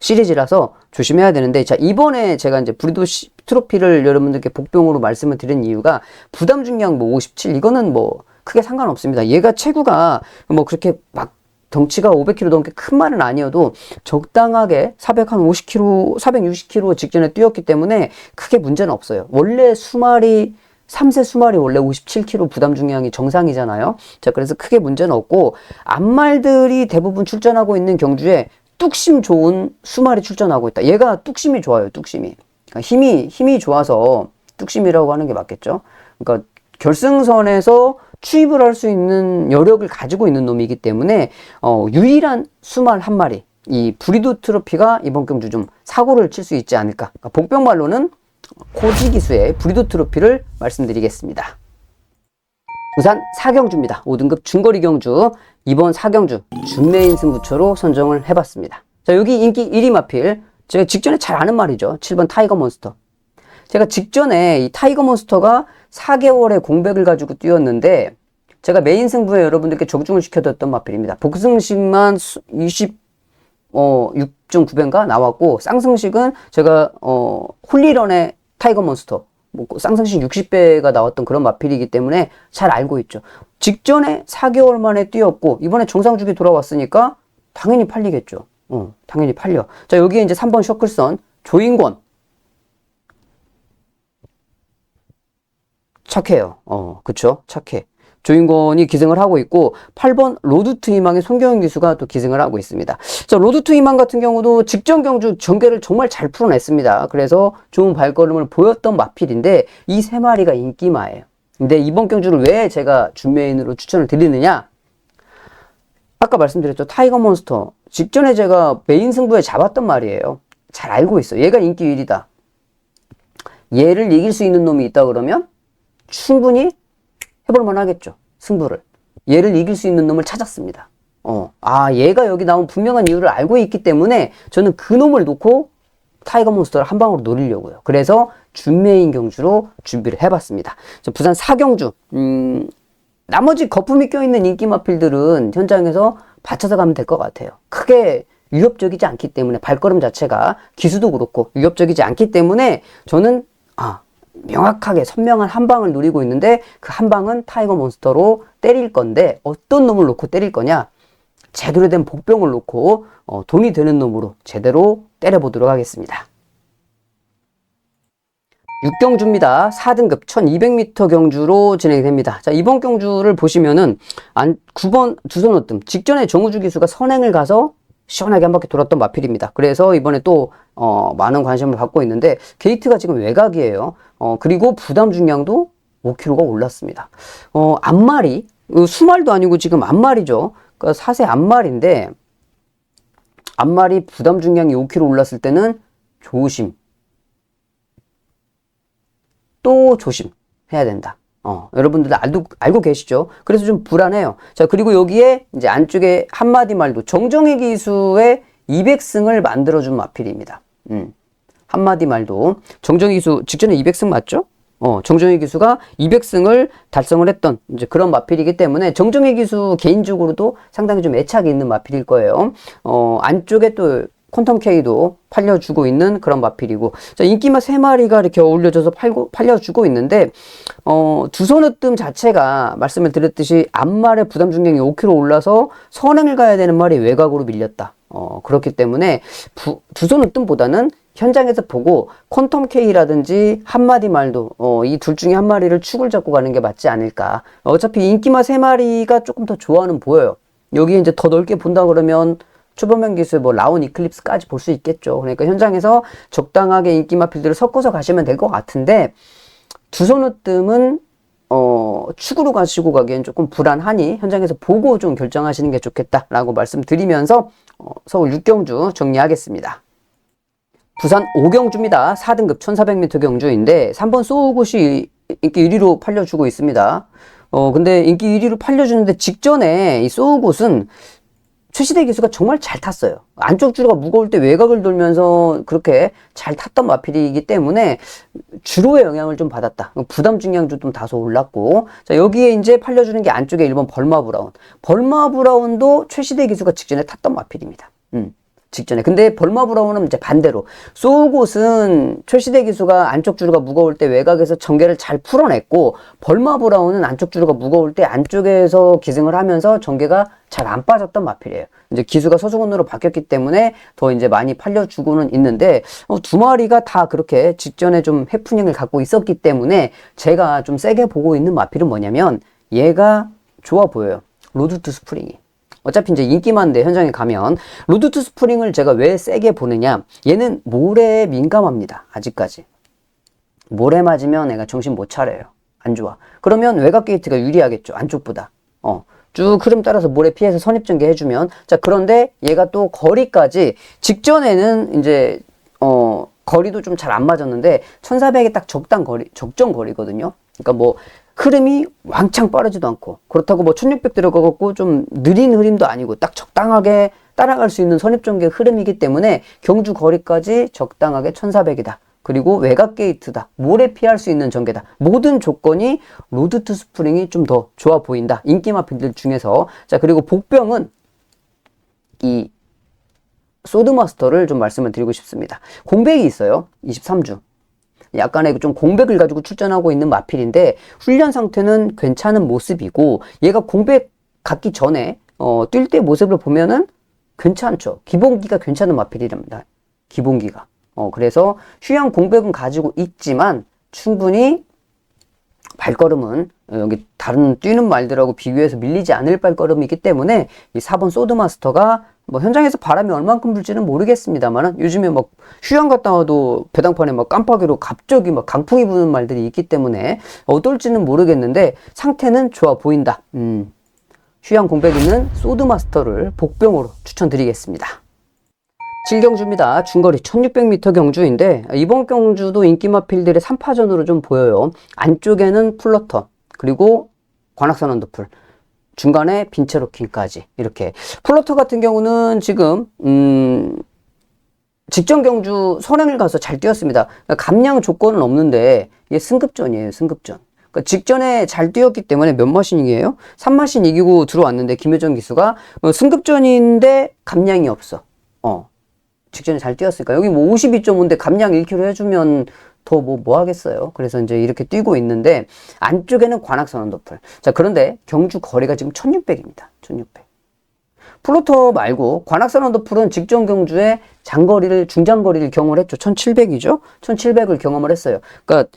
시리즈라서 조심해야 되는데, 자, 이번에 제가 이제 브리도 트로피를 여러분들께 복병으로 말씀을 드린 이유가 부담 중량 뭐 57 이거는 뭐 크게 상관없습니다. 얘가 체구가 뭐 그렇게 막 덩치가 500kg 넘게 큰 말은 아니어도 적당하게 450kg, 460kg 직전에 뛰었기 때문에 크게 문제는 없어요. 원래 수말이 3세 수말이 원래 57kg 부담 중량이 정상이잖아요. 자, 그래서 크게 문제는 없고 암말들이 대부분 출전하고 있는 경주에 뚝심 좋은 수말이 출전하고 있다. 얘가 뚝심이 좋아요. 뚝심이. 그러니까 힘이 좋아서 뚝심이라고 하는 게 맞겠죠. 그러니까 결승선에서 추입을 할 수 있는 여력을 가지고 있는 놈이기 때문에 유일한 수말 한 마리, 이 브리도 트로피가 이번 경주 좀 사고를 칠 수 있지 않을까. 그러니까 복병말로는 코지 기수의 브리도 트로피를 말씀드리겠습니다. 부산 4경주입니다. 5등급 중거리 경주. 이번 4경주 준메인 승부처로 선정을 해봤습니다. 자, 여기 인기 1위 마필. 제가 직전에 잘 아는 말이죠. 7번 타이거 몬스터. 제가 직전에 이 타이거 몬스터가 4개월의 공백을 가지고 뛰었는데 제가 메인 승부에 여러분들께 적중을 시켜뒀던 마필입니다. 복승식만 6.9배인가 나왔고 쌍승식은 제가 홀리런의 타이거 몬스터 뭐 쌍승식 60배가 나왔던 그런 마필이기 때문에 잘 알고 있죠. 직전에 4개월 만에 뛰었고 이번에 정상주기 돌아왔으니까 당연히 팔리겠죠. 당연히 팔려. 자, 여기에 이제 3번 셔클선 조인권 착해요. 그쵸? 착해. 조인권이 기승을 하고 있고 8번 로드투 희망의 송경현 기수가 또 기승을 하고 있습니다. 자, 로드투 희망 같은 경우도 직전 경주 전개를 정말 잘 풀어냈습니다. 그래서 좋은 발걸음을 보였던 마필인데 이 세 마리가 인기마예요. 근데 이번 경주를 왜 제가 준메인으로 추천을 드리느냐? 아까 말씀드렸죠. 타이거 몬스터. 직전에 제가 메인 승부에 잡았던 말이에요. 잘 알고 있어요. 얘가 인기 1위다. 얘를 이길 수 있는 놈이 있다 그러면 충분히 해볼만 하겠죠. 승부를. 얘를 이길 수 있는 놈을 찾았습니다. 얘가 여기 나온 분명한 이유를 알고 있기 때문에 저는 그 놈을 놓고 타이거 몬스터를 한 방으로 노리려고요. 그래서 준메인 경주로 준비를 해봤습니다. 부산 4경주, 나머지 거품이 껴있는 인기 마필들은 현장에서 받쳐서 가면 될 것 같아요. 크게 위협적이지 않기 때문에 발걸음 자체가 기수도 그렇고 위협적이지 않기 때문에 저는 명확하게 선명한 한 방을 노리고 있는데 그 한 방은 타이거 몬스터로 때릴 건데 어떤 놈을 놓고 때릴 거냐? 제대로 된 복병을 놓고 돈이 되는 놈으로 제대로 때려보도록 하겠습니다. 6경주입니다. 4등급 1200m 경주로 진행이 됩니다. 자, 이번 경주를 보시면은 9번 두손오뜸 직전에 정우주 기수가 선행을 가서 시원하게 한 바퀴 돌았던 마필입니다. 그래서 이번에 또 많은 관심을 받고 있는데 게이트가 지금 외곽이에요. 그리고 부담 중량도 5kg가 올랐습니다. 앞마리 수말도 아니고 지금 앞마리죠. 그러니까 사세 앞마리인데 앞마리 부담 중량이 5kg 올랐을 때는 조심 또 조심해야 된다. 여러분들도 알고 계시죠? 그래서 좀 불안해요. 자, 그리고 여기에 이제 안쪽에 한마디 말도 정정희 기수의 200승을 만들어준 마필입니다. 한마디 말도 정정희 기수 직전에 200승 맞죠? 정정희 기수가 200승을 달성을 했던 이제 그런 마필이기 때문에 정정희 기수 개인적으로도 상당히 좀 애착이 있는 마필일 거예요. 안쪽에 또 퀀텀 K도 팔려주고 있는 그런 마필이고, 자, 인기마 3마리가 이렇게 어울려져서 팔려주고 있는데, 두손으뜸 자체가 말씀을 드렸듯이 앞말의 부담 중량이 5kg 올라서 선행을 가야 되는 말이 외곽으로 밀렸다. 그렇기 때문에 두손으뜸보다는 현장에서 보고 퀀텀 K라든지 한마디 말도 이 둘 중에 한 마리를 축을 잡고 가는 게 맞지 않을까. 어차피 인기마 3마리가 조금 더 조화는 보여요. 여기 이제 더 넓게 본다 그러면 초보명 기술 라운 이클립스까지 볼 수 있겠죠. 그러니까 현장에서 적당하게 인기 마필들을 섞어서 가시면 될 것 같은데 두손으뜸은 축으로 가시고 가기엔 조금 불안하니 현장에서 보고 좀 결정하시는 게 좋겠다라고 말씀드리면서 서울 6경주 정리하겠습니다. 부산 5경주입니다. 4등급 1400m 경주인데 3번 소우굿이 인기 1위로 팔려주고 있습니다. 근데 인기 1위로 팔려주는데 직전에 이 소우굿은 최시대 기수가 정말 잘 탔어요. 안쪽 줄가 무거울 때 외곽을 돌면서 그렇게 잘 탔던 마필이기 때문에 주로의 영향을 좀 받았다. 부담 중량도 좀 다소 올랐고, 자, 여기에 이제 팔려주는 게 안쪽에 1번 벌마 브라운. 벌마 브라운도 최시대 기수가 직전에 탔던 마필입니다. 직전에. 근데 벌마 브라운은 이제 반대로 소우굿은 최시대 기수가 안쪽 주루가 무거울 때 외곽에서 전개를 잘 풀어냈고, 벌마 브라운은 안쪽 주루가 무거울 때 안쪽에서 기승을 하면서 전개가 잘 안 빠졌던 마필이에요. 이제 기수가 서수건으로 바뀌었기 때문에 더 이제 많이 팔려주고는 있는데 두 마리가 다 그렇게 직전에 좀 해프닝을 갖고 있었기 때문에 제가 좀 세게 보고 있는 마필은 뭐냐면 얘가 좋아 보여요. 로드 투 스프링이. 어차피 이제 인기만데 현장에 가면 로드 투 스프링을 제가 왜 세게 보느냐, 얘는 모래에 민감합니다. 아직까지 모래 맞으면 애가 정신 못 차려요. 안 좋아. 그러면 외곽 게이트가 유리하겠죠, 안쪽보다. 쭉 흐름 따라서 모래 피해서 선입전개 해주면. 자, 그런데 얘가 또 거리까지 직전에는 이제 거리도 좀 잘 안 맞았는데 1400에 딱 적정 거리거든요. 그러니까 뭐 흐름이 왕창 빠르지도 않고 그렇다고 뭐 1600 들어가고 좀 느린 흐름도 아니고 딱 적당하게 따라갈 수 있는 선입전개 흐름이기 때문에 경주 거리까지 적당하게 1400이다. 그리고 외곽 게이트다. 모래 피할 수 있는 전개다. 모든 조건이 로드 투 스프링이 좀 더 좋아 보인다. 인기 마필들 중에서. 자, 그리고 복병은 이 소드마스터를 좀 말씀을 드리고 싶습니다. 공백이 있어요. 23주. 약간의 좀 공백을 가지고 출전하고 있는 마필인데 훈련 상태는 괜찮은 모습이고, 얘가 공백 갖기 전에 뛸 때 모습을 보면은 괜찮죠. 기본기가 괜찮은 마필이랍니다. 기본기가. 그래서 휴양 공백은 가지고 있지만 충분히 발걸음은 여기 다른 뛰는 말들하고 비교해서 밀리지 않을 발걸음이기 때문에 이 4번 소드마스터가 뭐 현장에서 바람이 얼만큼 불지는 모르겠습니다만 요즘에 막 휴양 갔다 와도 배당판에 막 깜빡이로 갑자기 막 강풍이 부는 말들이 있기 때문에 어떨지는 모르겠는데 상태는 좋아 보인다. 휴양 공백 있는 소드마스터를 복병으로 추천드리겠습니다. 7경주입니다. 중거리 1600m 경주인데 이번 경주도 인기마필들의 3파전으로 좀 보여요. 안쪽에는 플러터, 그리고 관악산 언더풀, 중간에 빈체로킹까지 이렇게. 플러터 같은 경우는 지금 직전 경주 선행을 가서 잘 뛰었습니다. 그러니까 감량 조건은 없는데 이게 승급전이에요. 승급전. 그러니까 직전에 잘 뛰었기 때문에 몇 마신이에요? 3마신 이기고 들어왔는데 김효정 기수가 승급전인데 감량이 없어. 직전에 잘 뛰었으니까 여기 뭐 52.5인데 감량 1km 해주면 더 뭐 하겠어요. 그래서 이제 이렇게 뛰고 있는데 안쪽에는 관악산 언더풀. 자, 그런데 경주 거리가 지금 1600입니다. 1600. 플로터 말고 관악산 언더풀은 직전 경주에 중장거리를 경험을 했죠. 1700이죠. 1700을 경험을 했어요. 그러니까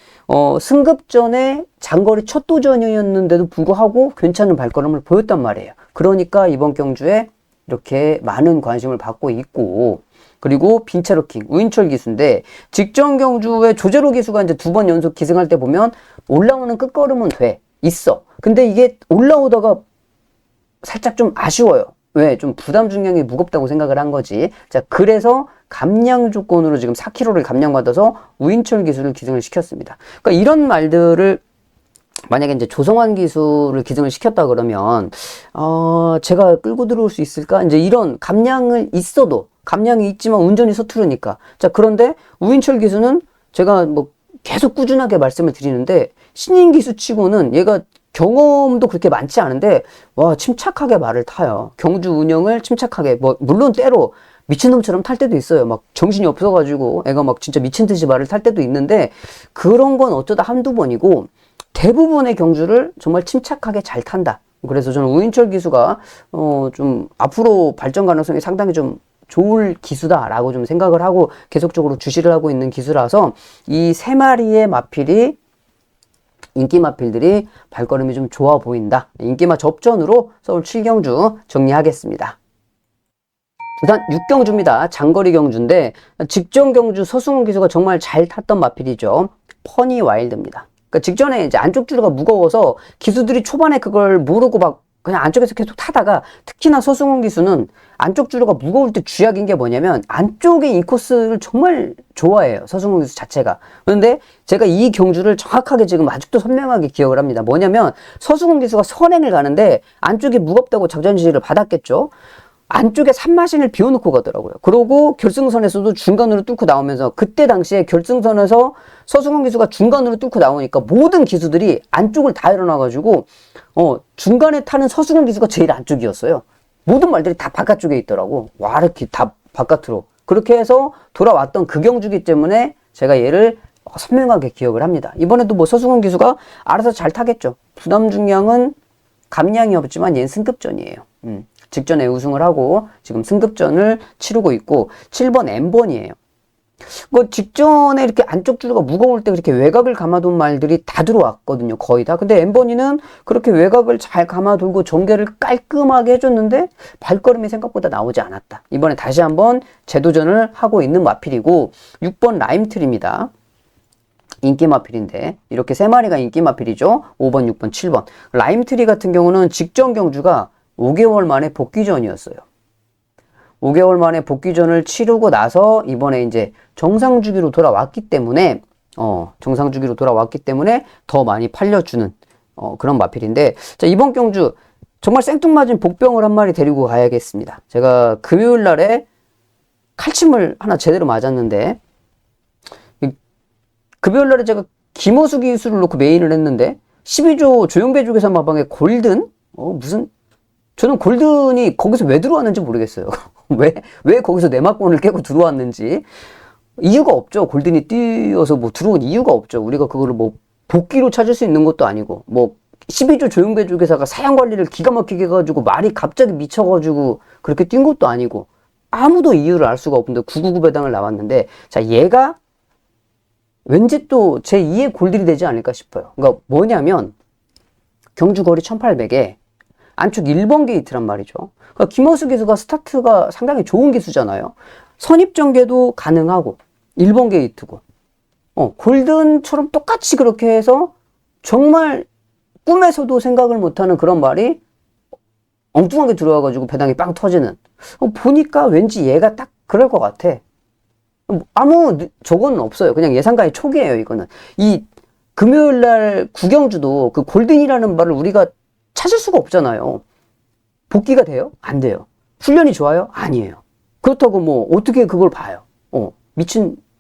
승급전에 장거리 첫 도전이었는데도 불구하고 괜찮은 발걸음을 보였단 말이에요. 그러니까 이번 경주에 이렇게 많은 관심을 받고 있고, 그리고 빈체로킹 우인철 기수인데 직전 경주에 조제로 기수가 이제 2번 연속 기승할 때 보면 올라오는 끝걸음은 있어. 근데 이게 올라오다가 살짝 좀 아쉬워요. 왜? 좀 부담 중량이 무겁다고 생각을 한 거지. 자, 그래서 감량 조건으로 지금 4kg를 감량받아서 우인철 기수를 기승을 시켰습니다. 그러니까 이런 말들을 만약에 이제 조성환 기수를 기승을 시켰다 그러면 제가 끌고 들어올 수 있을까? 이제 이런 감량이 있지만 운전이 서투르니까. 자, 그런데 우인철 기수는 제가 뭐 계속 꾸준하게 말씀을 드리는데 신인 기수 치고는 얘가 경험도 그렇게 많지 않은데 침착하게 말을 타요. 경주 운영을 침착하게, 물론 때로 미친놈처럼 탈 때도 있어요. 막 정신이 없어가지고 애가 막 진짜 미친 듯이 말을 탈 때도 있는데 그런 건 어쩌다 한두 번이고 대부분의 경주를 정말 침착하게 잘 탄다. 그래서 저는 우인철 기수가 좀 앞으로 발전 가능성이 상당히 좀 좋을 기수다라고 좀 생각을 하고 계속적으로 주시를 하고 있는 기수라서 이 3마리의 마필이 인기 마필들이 발걸음이 좀 좋아 보인다. 인기마 접전으로 서울 7경주 정리하겠습니다. 부산 6경주입니다. 장거리 경주인데 직전 경주 서승훈 기수가 정말 잘 탔던 마필이죠. 퍼니 와일드입니다. 그러니까 직전에 이제 안쪽 줄가 무거워서 기수들이 초반에 그걸 모르고 막 그냥 안쪽에서 계속 타다가 특히나 서승훈 기수는 안쪽 줄가 무거울 때 쥐약인 게 뭐냐면 안쪽에 이 코스를 정말 좋아해요. 서승훈 기수 자체가. 그런데 제가 이 경주를 정확하게 지금 아직도 선명하게 기억을 합니다. 뭐냐면 서승훈 기수가 선행을 가는데 안쪽이 무겁다고 작전 지시를 받았겠죠. 안쪽에 3마신을 비워놓고 가더라고요. 그러고 결승선에서도 중간으로 뚫고 나오면서 그때 당시에 결승선에서 서승훈 기수가 중간으로 뚫고 나오니까 모든 기수들이 안쪽을 다 열어놔가지고 중간에 타는 서승훈 기수가 제일 안쪽이었어요. 모든 말들이 다 바깥쪽에 있더라고. 와, 이렇게 다 바깥으로. 그렇게 해서 돌아왔던 그 경주기 때문에 제가 얘를 선명하게 기억을 합니다. 이번에도 뭐 서승훈 기수가 알아서 잘 타겠죠. 부담 중량은 감량이 없지만 얘는 승급전이에요. 직전에 우승을 하고 지금 승급전을 치르고 있고 7번 N번이에요. 직전에 이렇게 안쪽 줄가 무거울 때 그렇게 외곽을 감아둔 말들이 다 들어왔거든요. 거의 다. 근데 N번이는 그렇게 외곽을 잘 감아두고 전개를 깔끔하게 해줬는데 발걸음이 생각보다 나오지 않았다. 이번에 다시 한번 재도전을 하고 있는 마필이고 6번 라임트리입니다. 인기 마필인데 이렇게 3마리가 인기 마필이죠. 5번, 6번, 7번. 라임트리 같은 경우는 직전 경주가 5개월 만에 복귀전이었어요. 5개월 만에 복귀전을 치르고 나서 이번에 이제 정상주기로 돌아왔기 때문에 더 많이 팔려주는 그런 마필인데, 자, 이번 경주 정말 생뚱맞은 복병을 한 마리 데리고 가야겠습니다. 제가 금요일 날에 칼침을 하나 제대로 맞았는데 금요일 날에 제가 김호수 기수를 놓고 메인을 했는데 12조 조용배 조계산 마방에 골든 저는 골든이 거기서 왜 들어왔는지 모르겠어요. 왜 거기서 내막권을 깨고 들어왔는지. 이유가 없죠. 골든이 뛰어서 들어온 이유가 없죠. 우리가 그거를 복귀로 찾을 수 있는 것도 아니고, 12조 조용배 조계사가 사양 관리를 기가 막히게 해가지고 말이 갑자기 미쳐가지고 그렇게 뛴 것도 아니고, 아무도 이유를 알 수가 없는데 999 배당을 나왔는데, 자, 얘가 왠지 또 제 2의 골든이 되지 않을까 싶어요. 그러니까 뭐냐면, 경주 거리 1800에 안쪽 1번 게이트란 말이죠. 그러니까 김호수 기수가 스타트가 상당히 좋은 기수잖아요. 선입전개도 가능하고 1번 게이트고 골든처럼 똑같이 그렇게 해서 정말 꿈에서도 생각을 못하는 그런 말이 엉뚱하게 들어와가지고 배당이 빵 터지는. 보니까 왠지 얘가 딱 그럴 것 같아. 아무 저거는 없어요. 그냥 예상가의 촉이에요. 이거는. 이 금요일날 구경주도 그 골든이라는 말을 우리가 찾을 수가 없잖아요. 복귀가 돼요? 안 돼요. 훈련이 좋아요? 아니에요. 그렇다고 어떻게 그걸 봐요?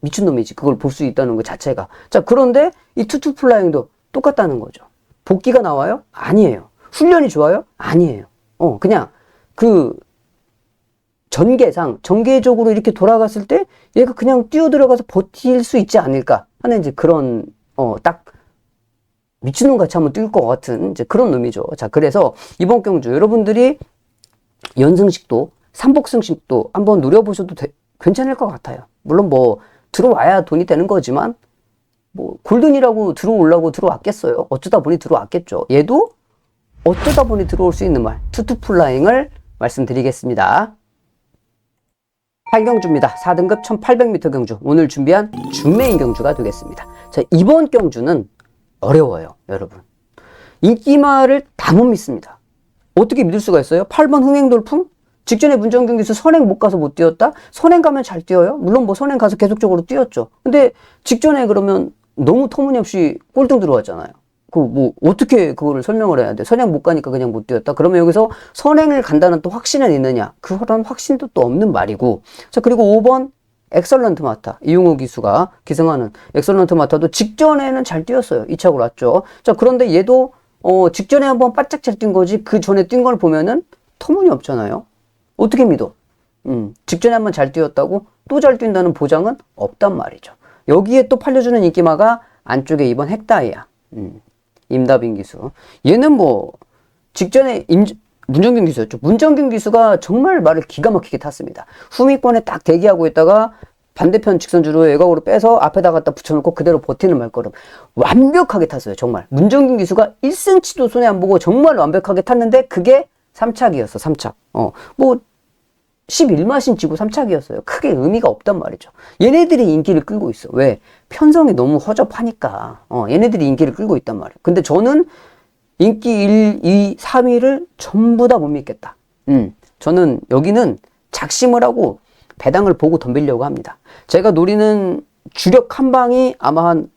미친놈이지. 그걸 볼 수 있다는 것 자체가. 자, 그런데 이 투투 플라잉도 똑같다는 거죠. 복귀가 나와요? 아니에요. 훈련이 좋아요? 아니에요. 그냥 그 전개적으로 이렇게 돌아갔을 때 얘가 그냥 뛰어 들어가서 버틸 수 있지 않을까 하는 이제 그런, 딱 미친놈 같이 한번 뛸 것 같은 이제 그런 놈이죠. 자, 그래서 이번 경주 여러분들이 연승식도, 삼복승식도 한번 누려보셔도 괜찮을 것 같아요. 물론 뭐, 들어와야 돈이 되는 거지만, 뭐, 골든이라고 들어오려고 들어왔겠어요. 어쩌다 보니 들어왔겠죠. 얘도 어쩌다 보니 들어올 수 있는 말, 투투 플라잉을 말씀드리겠습니다. 8경주입니다. 4등급 1800m 경주. 오늘 준비한 준메인 경주가 되겠습니다. 자, 이번 경주는 어려워요, 여러분. 인기마를 다 못 믿습니다. 어떻게 믿을 수가 있어요? 8번 흥행돌풍? 직전에 문정균 기수 선행 못 가서 못 뛰었다? 선행 가면 잘 뛰어요? 물론 뭐 선행 가서 계속적으로 뛰었죠. 근데 직전에 그러면 너무 터무니없이 꼴등 들어왔잖아요. 그 뭐 어떻게 그거를 설명을 해야 돼? 선행 못 가니까 그냥 못 뛰었다? 그러면 여기서 선행을 간다는 또 확신은 있느냐? 그런 확신도 또 없는 말이고. 자, 그리고 5번 엑설런트 마타, 이용호 기수가 기승하는 엑설런트 마타도 직전에는 잘 뛰었어요. 2착으로 왔죠. 자, 그런데 얘도 직전에 한번 바짝 잘 뛴 거지 그 전에 뛴 걸 보면은 터무니없잖아요. 어떻게 믿어? 직전에 한번 잘 뛰었다고 또 잘 뛴다는 보장은 없단 말이죠. 여기에 또 팔려주는 인기마가 안쪽에 이번 핵다이아, 임다빈 기수. 얘는 뭐 직전에 문정균 기수였죠. 문정균 기수가 정말 말을 기가 막히게 탔습니다. 후미권에 딱 대기하고 있다가 반대편 직선주로 외곽으로 빼서 앞에다 갖다 붙여놓고 그대로 버티는 말걸음. 완벽하게 탔어요, 정말. 문정균 기수가 1cm도 손에 안 보고 정말 완벽하게 탔는데 그게 3착이었어, 3착. 뭐 11마신 치고 3착이었어요. 크게 의미가 없단 말이죠. 얘네들이 인기를 끌고 있어. 왜? 편성이 너무 허접하니까. 얘네들이 인기를 끌고 있단 말이에요. 근데 저는 인기 1, 2, 3위를 전부 다 못 믿겠다. 저는 여기는 작심을 하고 배당을 보고 덤비려고 합니다. 제가 노리는 주력 한 방이 아마 한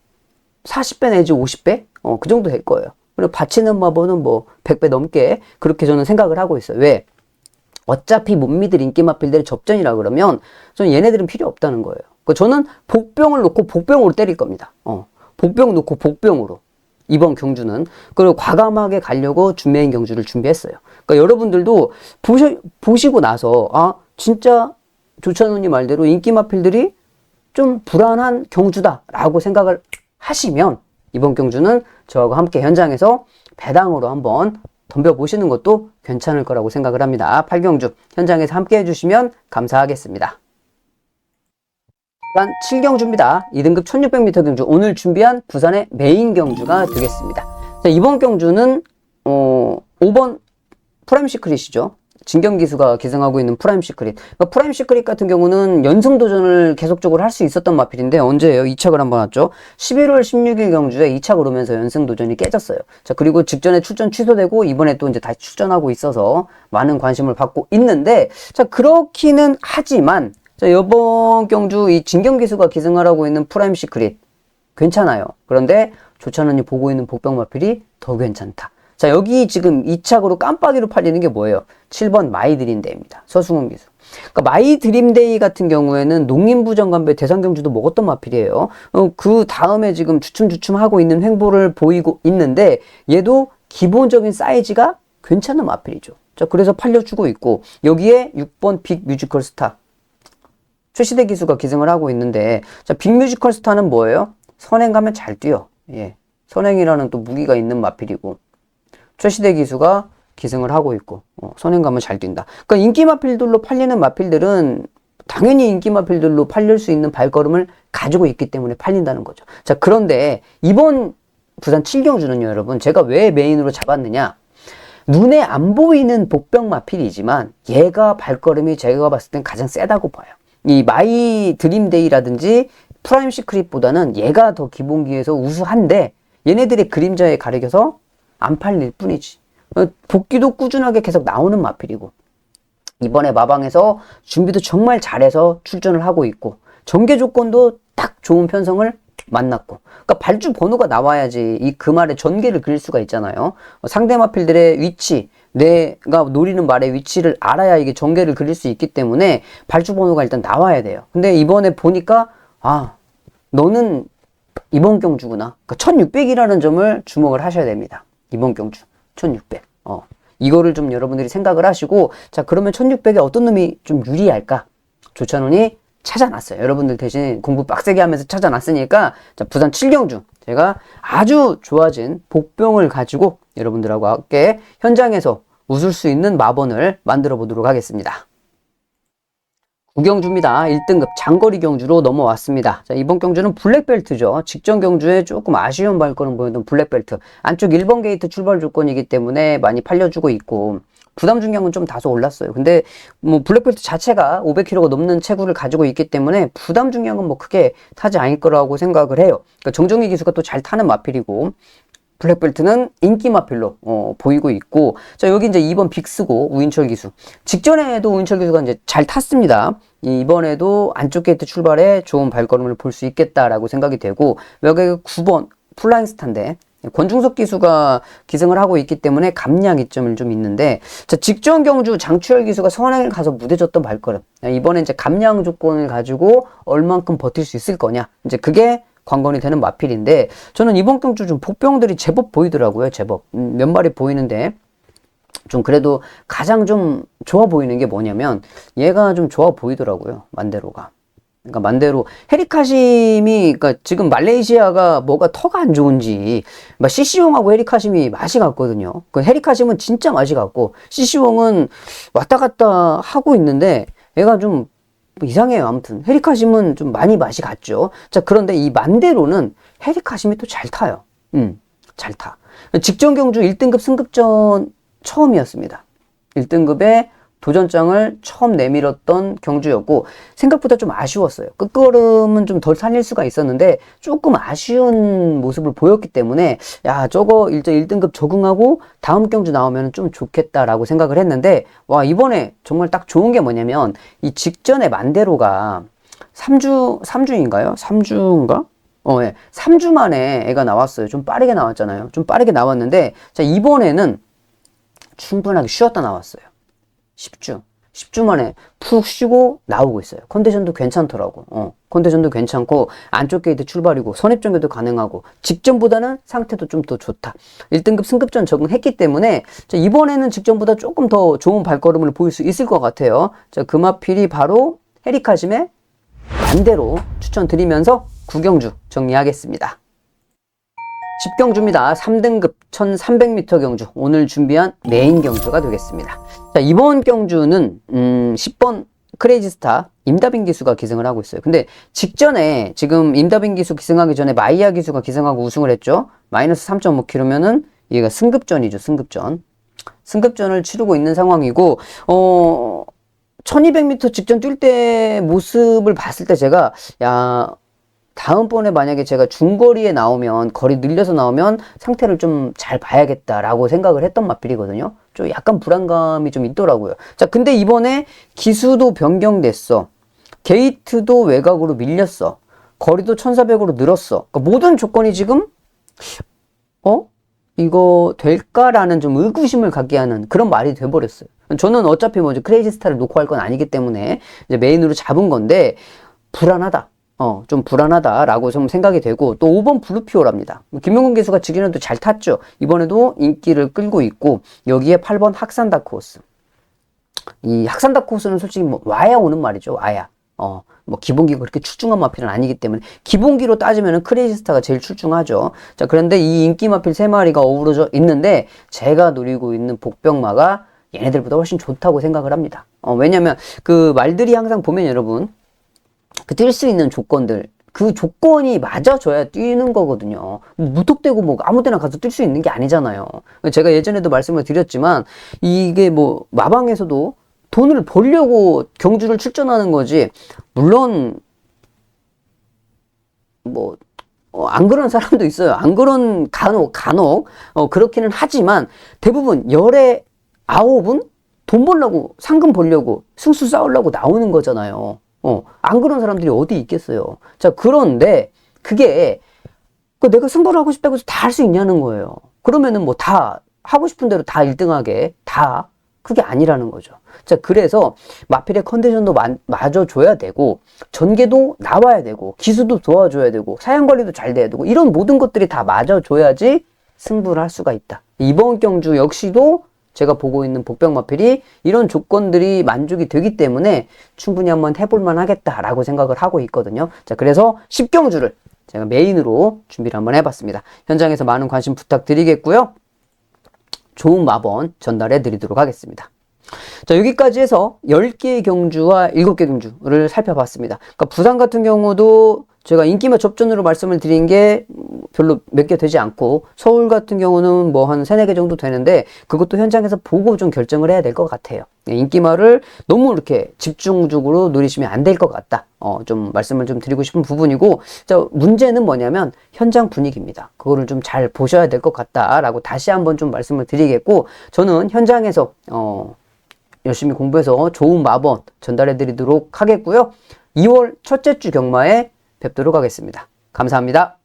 40배 내지 50배? 그 정도 될 거예요. 그리고 바치는 마번은 뭐 100배 넘게 그렇게 저는 생각을 하고 있어요. 왜? 어차피 못 믿을 인기마필들의 접전이라 그러면 저는 얘네들은 필요 없다는 거예요. 저는 복병을 놓고 복병으로 때릴 겁니다. 복병 놓고 복병으로. 이번 경주는. 그리고 과감하게 가려고 준메인 경주를 준비했어요. 그러니까 여러분들도 보시고 나서, 아, 진짜 조찬호님 말대로 인기마필들이 좀 불안한 경주다라고 생각을 하시면 이번 경주는 저하고 함께 현장에서 배당으로 한번 덤벼보시는 것도 괜찮을 거라고 생각을 합니다. 8경주 현장에서 함께 해주시면 감사하겠습니다. 7경주입니다. 2등급 1600m 경주. 오늘 준비한 부산의 메인 경주가 되겠습니다. 자, 이번 경주는 5번 프라임 시크릿이죠. 진경 기수가 기승하고 있는 프라임 시크릿. 그러니까 프라임 시크릿 같은 경우는 연승 도전을 계속적으로 할 수 있었던 마필인데 언제예요? 2착을 한번 왔죠. 11월 16일 경주에 2착을 오면서 연승 도전이 깨졌어요. 자, 그리고 직전에 출전 취소되고 이번에 또 이제 다시 출전하고 있어서 많은 관심을 받고 있는데, 자, 그렇기는 하지만 자, 이번 경주 이 진경 기수가 기승하라고 있는 프라임 시크릿 괜찮아요. 그런데 조찬원이 보고 있는 복병 마필이 더 괜찮다. 자, 여기 지금 2착으로 깜빡이로 팔리는 게 뭐예요? 7번 마이 드림데이입니다. 서승훈 기수. 그러니까 마이 드림데이 같은 경우에는 농림부 정관배 대상경주도 먹었던 마필이에요. 그 다음에 지금 주춤주춤 하고 있는 횡보를 보이고 있는데 얘도 기본적인 사이즈가 괜찮은 마필이죠. 자, 그래서 팔려주고 있고 여기에 6번 빅 뮤지컬 스타. 최시대 기수가 기승을 하고 있는데, 자, 빅 뮤지컬 스타는 뭐예요? 선행 가면 잘 뛰어. 예. 선행이라는 또 무기가 있는 마필이고, 최시대 기수가 기승을 하고 있고, 선행 가면 잘 뛴다. 그러니까 인기 마필들로 팔리는 마필들은 당연히 인기 마필들로 팔릴 수 있는 발걸음을 가지고 있기 때문에 팔린다는 거죠. 자, 그런데 이번 부산 7경주는요, 여러분, 제가 왜 메인으로 잡았느냐? 눈에 안 보이는 복병 마필이지만 얘가 발걸음이 제가 봤을 땐 가장 세다고 봐요. 이 마이 드림데이라든지 프라임 시크릿보다는 얘가 더 기본기에서 우수한데 얘네들의 그림자에 가려져서 안 팔릴 뿐이지. 복귀도 꾸준하게 계속 나오는 마필이고 이번에 마방에서 준비도 정말 잘해서 출전을 하고 있고 전개 조건도 딱 좋은 편성을 만났고, 그러니까 발주 번호가 나와야지 이 그 말에 전개를 그릴 수가 있잖아요. 상대 마필들의 위치, 내가 노리는 말의 위치를 알아야 이게 전개를 그릴 수 있기 때문에 발주 번호가 일단 나와야 돼요. 근데 이번에 보니까 너는 이번 경주구나. 그러니까 1600이라는 점을 주목을 하셔야 됩니다. 이번 경주 1600. 이거를 좀 여러분들이 생각을 하시고, 자, 그러면 1600에 어떤 놈이 좀 유리할까? 조찬훈이 찾아놨어요. 여러분들 대신 공부 빡세게 하면서 찾아놨으니까, 자, 부산 7경주. 제가 아주 좋아진 복병을 가지고 여러분들하고 함께 현장에서 웃을 수 있는 마번을 만들어 보도록 하겠습니다. 9경주입니다. 1등급 장거리 경주로 넘어왔습니다. 자, 이번 경주는 블랙벨트죠. 직전 경주에 조금 아쉬운 발걸음 보였던 블랙벨트. 안쪽 1번 게이트 출발 조건이기 때문에 많이 팔려주고 있고, 부담 중량은 좀 다소 올랐어요. 근데 뭐 블랙벨트 자체가 500kg가 넘는 체구를 가지고 있기 때문에 부담 중량은 뭐 크게 타지 않을 거라고 생각을 해요. 그러니까 정정희 기수가 또 잘 타는 마필이고, 블랙벨트는 인기 마필로 보이고 있고, 자, 여기 이제 2번 빅스고 우인철 기수. 직전에도 우인철 기수가 이제 잘 탔습니다. 이번에도 안쪽 게이트 출발에 좋은 발걸음을 볼 수 있겠다라고 생각이 되고, 여기 9번 플라잉 스타인데 권중석 기수가 기승을 하고 있기 때문에 감량 이점을 좀 있는데, 자, 직전 경주 장추열 기수가 선행을 가서 무뎌졌던 발걸음. 이번에 이제 감량 조건을 가지고 얼만큼 버틸 수 있을 거냐. 이제 그게 관건이 되는 마필인데, 저는 이번 경주 좀 복병들이 제법 보이더라고요. 제법. 몇 마리 보이는데, 좀 그래도 가장 좀 좋아 보이는 게 뭐냐면, 얘가 좀 좋아 보이더라고요. 만데로가. 그러니까 만데로, 헤리카심이, 그러니까 지금 말레이시아가 뭐가 터가 안 좋은지, 막 CC용하고 헤리카심이 맛이 같거든요. 그 헤리카심은 진짜 맛이 같고, CC용은 왔다 갔다 하고 있는데, 얘가 좀 이상해요. 아무튼 헤리카심은 좀 많이 맛이 갔죠. 자, 그런데 이 만데로는 헤리카심이 또 잘 타요. 잘 타. 직전 경주 1등급 승급전 처음이었습니다. 1등급에 도전장을 처음 내밀었던 경주였고, 생각보다 좀 아쉬웠어요. 끝걸음은 좀 덜 살릴 수가 있었는데 조금 아쉬운 모습을 보였기 때문에, 야, 저거 1등급 적응하고 다음 경주 나오면 좀 좋겠다라고 생각을 했는데, 와, 이번에 정말 딱 좋은 게 뭐냐면, 이 직전에 만데로가 3주인가요? 3주인가? 예. 3주 만에 애가 나왔어요. 좀 빠르게 나왔잖아요. 좀 빠르게 나왔는데, 자, 이번에는 충분하게 쉬었다 나왔어요. 10주 만에 푹 쉬고 나오고 있어요. 컨디션도 괜찮더라고. 컨디션도 괜찮고, 안쪽 게이트 출발이고, 선입전개도 가능하고, 직전보다는 상태도 좀 더 좋다. 1등급 승급전 적응했기 때문에, 자, 이번에는 직전보다 조금 더 좋은 발걸음을 보일 수 있을 것 같아요. 자, 그 마필이 바로 헤리카심의 만데로 추천드리면서 9경주 정리하겠습니다. 10경주입니다. 3등급 1300m 경주. 오늘 준비한 메인 경주가 되겠습니다. 자, 이번 경주는 10번 크레이지스타 임다빈 기수가 기승을 하고 있어요. 근데 직전에 지금 임다빈 기수 기승하기 전에 마이야 기수가 기승하고 우승을 했죠. 마이너스 3.5km면은 얘가 승급전이죠. 승급전을 치르고 있는 상황이고, 1200m 직전 뛸 때 모습을 봤을 때 제가, 야, 다음번에 만약에 제가 중거리에 나오면, 거리 늘려서 나오면 상태를 좀 잘 봐야겠다라고 생각을 했던 마필이거든요. 좀 약간 불안감이 좀 있더라고요. 자, 근데 이번에 기수도 변경됐어. 게이트도 외곽으로 밀렸어. 거리도 1400으로 늘었어. 그러니까 모든 조건이 지금, 이거 될까라는 좀 의구심을 갖게 하는 그런 말이 돼버렸어요. 저는 어차피 뭐 크레이지 스타를 놓고 할 건 아니기 때문에 이제 메인으로 잡은 건데, 불안하다. 좀 불안하다라고 좀 생각이 되고, 또 5번 블루피오랍니다. 김명근 기수가 직전에도 잘 탔죠. 이번에도 인기를 끌고 있고, 여기에 8번 학산 다크호스. 이 학산 다크호스는 솔직히 뭐 와야 오는 말이죠. 와야. 뭐 기본기가 그렇게 출중한 마필은 아니기 때문에, 기본기로 따지면은 크레이지 스타가 제일 출중하죠. 자, 그런데 이 인기 마필 3마리가 어우러져 있는데, 제가 노리고 있는 복병마가 얘네들보다 훨씬 좋다고 생각을 합니다. 왜냐면 그 말들이 항상 보면 여러분, 그 뛸 수 있는 조건들, 그 조건이 맞아줘야 뛰는 거거든요. 무턱대고 뭐 아무 데나 가서 뛸 수 있는 게 아니잖아요. 제가 예전에도 말씀을 드렸지만, 이게 뭐 마방에서도 돈을 벌려고 경주를 출전하는 거지, 물론 뭐 안 그런 사람도 있어요. 안 그런 간혹 그렇기는 하지만, 대부분 열에 9은 돈 벌려고, 상금 벌려고, 승수 쌓으려고 나오는 거잖아요. 안 그런 사람들이 어디 있겠어요. 자, 그런데 그게 내가 승부를 하고 싶다고 해서 다 할 수 있냐는 거예요. 그러면은 뭐 다 하고 싶은 대로 다 1등하게 다 그게 아니라는 거죠. 자, 그래서 마필의 컨디션도 맞아줘야 되고, 전개도 나와야 되고, 기수도 도와줘야 되고, 사양 관리도 잘 돼야 되고, 이런 모든 것들이 다 맞아줘야지 승부를 할 수가 있다. 이번 경주 역시도 제가 보고 있는 복병 마필이 이런 조건들이 만족이 되기 때문에 충분히 한번 해볼만 하겠다라고 생각을 하고 있거든요. 자, 그래서 10경주를 제가 메인으로 준비를 한번 해봤습니다. 현장에서 많은 관심 부탁드리겠고요. 좋은 마번 전달해 드리도록 하겠습니다. 자, 여기까지 해서 10개의 경주와 7개 경주를 살펴봤습니다. 그러니까 부산 같은 경우도 제가 인기마 접전으로 말씀을 드린 게 별로 몇 개 되지 않고, 서울 같은 경우는 뭐 한 3, 4개 정도 되는데 그것도 현장에서 보고 좀 결정을 해야 될 것 같아요. 인기마를 너무 이렇게 집중적으로 노리시면 안 될 것 같다. 좀 말씀을 좀 드리고 싶은 부분이고, 자, 문제는 뭐냐면 현장 분위기입니다. 그거를 좀 잘 보셔야 될 것 같다라고 다시 한번 좀 말씀을 드리겠고, 저는 현장에서 열심히 공부해서 좋은 마번 전달해 드리도록 하겠고요. 2월 첫째 주 경마에 뵙도록 하겠습니다. 감사합니다.